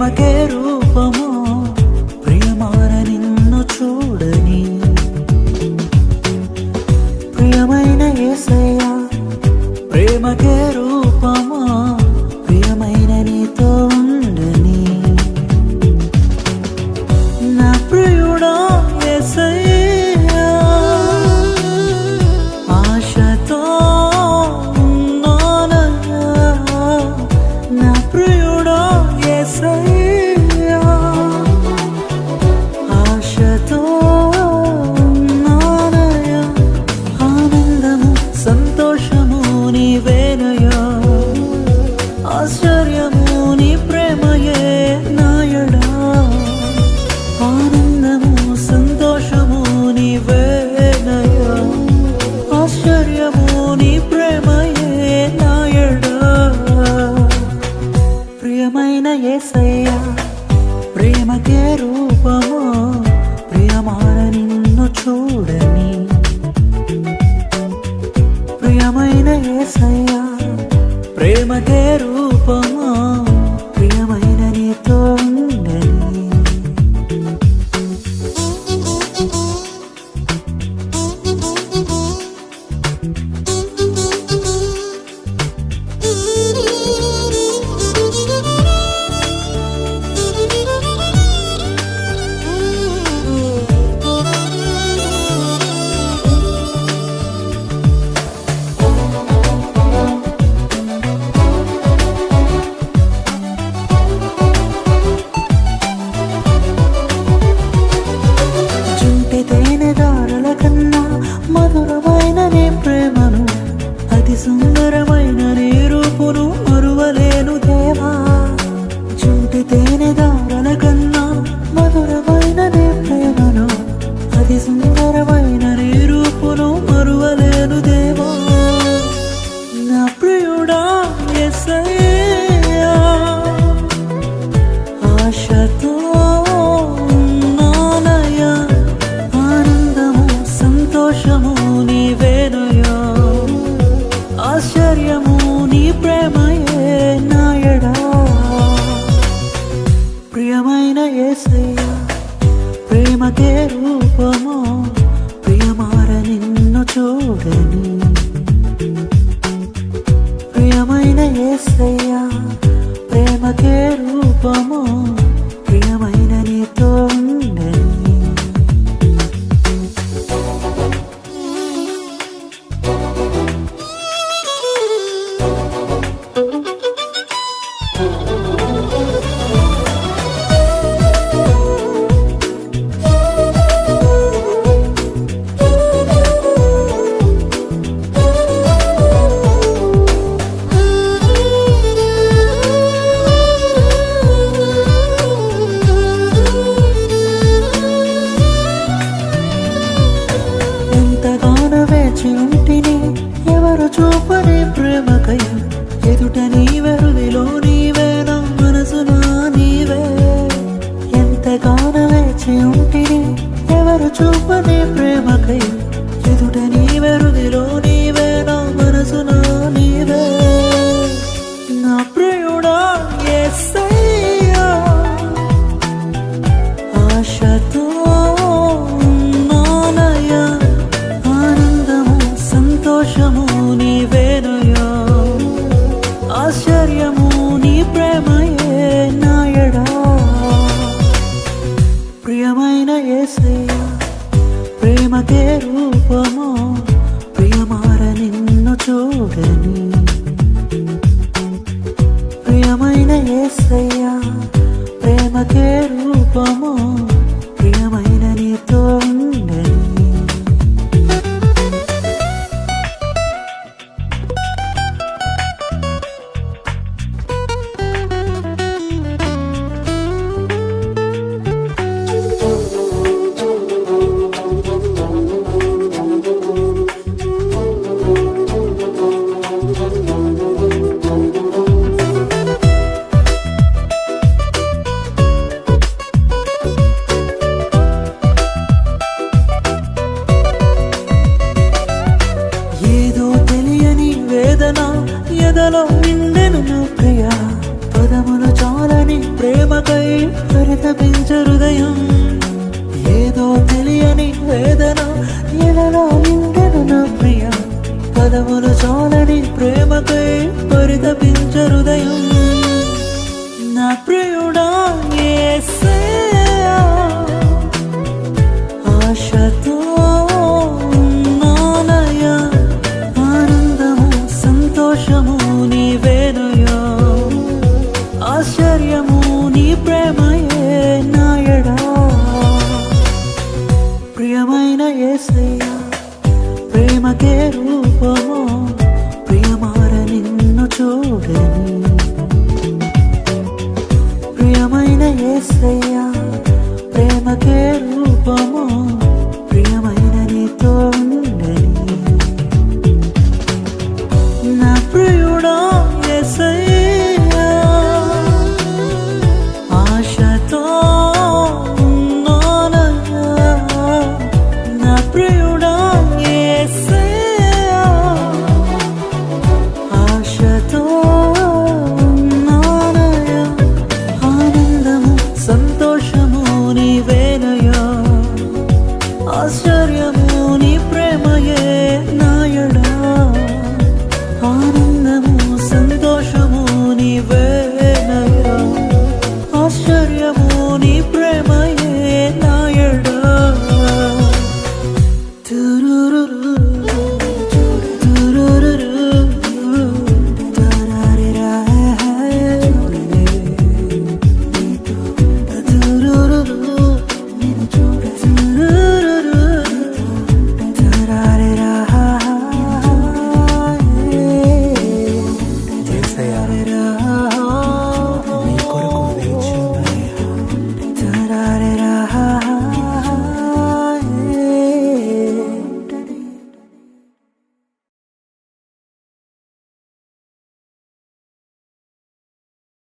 ప్రేమకే రూపమో ప్రియమార నిన్ను చూడని ప్రియమైన యేసయ్యా ప్రేమకే రూపమో ప్రియమైన నీతో ఉండని నా ప్రియుడా యేసయ్యా ఆశతో ఉన్నానయ్యా నా ప్రియుడా యేసయ్యా ఆశతో ఉన్నానయ్యా ఆనందము సంతోషము నీవేనయ్యా ఆశ్చర్యము నీ ప్రేమయే నాయడా ఆనందము సంతోషము నీవేనయ్యా ఆశ్చర్యము నీ ప్రేమయే నాయడా ప్రియమైన యేసయ్యా ప్రేమకే రూపమో ప్రియమార నిన్ను చూడని ప్రియమైన యేసయ్యా ప్రేమకే రూపమో ప్రియమైన నీతో ఉండని తేనెదారుల కన్నా మధురమైన నీ ప్రేమను అతి సుందరమైన నీ రూపును మరువలేను దేవా చుంటి తేనెదారుల కన్నా మధురమైన నీ ప్రేమను అతి సుందరమైన నీ రూపును మరువలేను దేవా నా ప్రియుడా యేసయ్యా ఆశతో సంతోషము నీవేనయ్యా ఆశ్చర్యము నీ ప్రేమయే నాయడా ప్రియమైన యేసయ్యా ప్రేమకే రూపమో ప్రియమార నిన్ను చూడని ప్రియమైన యేసయ్యా ప్రేమకే రూపమో ప్రియమైన నీతో ఉండని ఉంటిని ఎవరు చూపని ప్రేమకై ఎదుట నీవెరుదిలో నీవే నా మనసునా నీవే ఎంతగానో వేచి ఉంటిని ఎవరు చూపని ప్రేమకై ఎదుట నీవెరుదిలో నీవే నా మనసునా నీవే నా ప్రియుడా యేసయ్యా ఆశతో సంతోషము నీవేనయ్యా ఆశ్చర్యము నీ ప్రేమయే నాయడా ప్రియమైన యేసయ్యా ప్రేమకే రూపమో ప్రియమార నిన్ను చూడని ప్రియమైన యేసయ్యా ప్రేమకే రూపమో ప్రియమైన నీతో ఉండని పరితపించే హృదయం ఏదో తెలియని వేదన ఎలలో నిండెను నా ప్రియ పదములు చాలని ప్రేమకై పరితపించే హృదయం నా ప్రియుడా యేసయ్యా ఆశతో ఉన్నానయ్యా ఆనందము సంతోషము నీవేనయ్యా ఆశ్చర్యము నీ ప్రేమయే నాయడా ప్రియమైన యేసయ్యా ప్రేమకే రూపము ప్రియమార నిన్ను చూడని ప్రియమైన యేసయ్యా ప్రేమకే రూపము